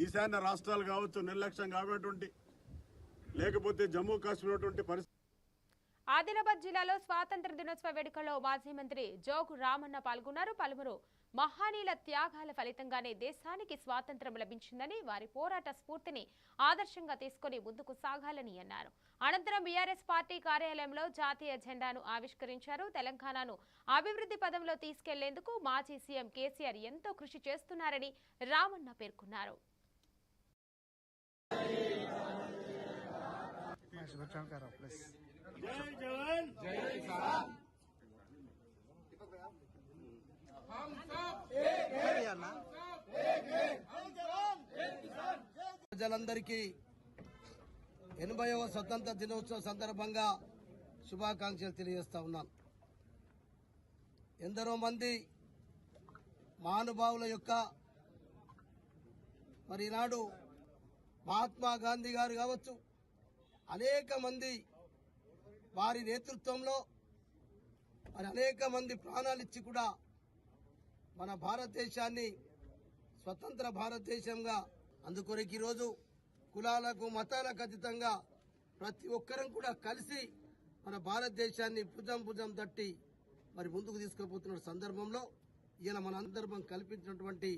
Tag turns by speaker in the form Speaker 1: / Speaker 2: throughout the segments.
Speaker 1: ఈశాన్య రాష్ట్రాలు కావచ్చు నిర్లక్ష్యం కాబట్టి, లేకపోతే జమ్మూ కాశ్మీర్ అటువంటి పరిస్థితి.
Speaker 2: ఆదిలాబాద్ జిల్లాలో స్వాతంత్ర దినోత్సవ వేడుకల్లో మాజీ మంత్రి జోగు రామన్న పాల్గొన్నారు. పలువురు మహానీయుల త్యాగాల ఫలితంగానే దేశానికి స్వాతంత్ర్యం లభించిందని, వారి పోరాట స్ఫూర్తిని ఆదర్శంగా తీసుకుని ముందుకు సాగాలని అన్నారు. అనంతరం బీఆర్ఎస్ పార్టీ కార్యాలయంలో జాతీయ జెండాను ఆవిష్కరించారు. తెలంగాణను అభివృద్ధి పదంలో తీసుకెళ్లేందుకు మాజీ సీఎం కేసీఆర్ ఎంతో కృషి చేస్తున్నారని రామన్న పేర్కొన్నారు.
Speaker 3: ప్రజలందరికీ 80వ స్వతంత్ర దినోత్సవ సందర్భంగా శుభాకాంక్షలు తెలియజేస్తా ఉన్నాను. ఎందరో మంది మహానుభావుల యొక్క మరి ఈనాడు మహాత్మా గాంధీ గారు కావచ్చు, అనేక మంది వారి నేతృత్వంలో మరి అనేక మంది ప్రాణాలు ఇచ్చి కూడా మన భారతదేశాన్ని స్వతంత్ర భారతదేశంగా అందుకొరకు ఈరోజు కులాలకు మతాలకు అతీతంగా ప్రతి ఒక్కరం కూడా కలిసి మన భారతదేశాన్ని భుజం తట్టి మరి ముందుకు తీసుకుపోతున్న సందర్భంలో ఈయన మన సందర్భం కల్పించినటువంటి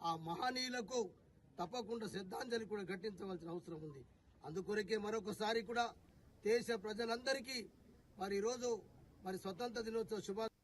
Speaker 3: ఆ మహనీయులకు తప్పకుండా శ్రద్ధాంజలి కూడా ఘటించవలసిన అవసరం ఉంది. అందుకొరకే మరొకసారి కూడా దేశ ప్రజలందరికీ మరి ఈరోజు మరి స్వతంత్ర దినోత్సవ శుభాకాంక్షలు.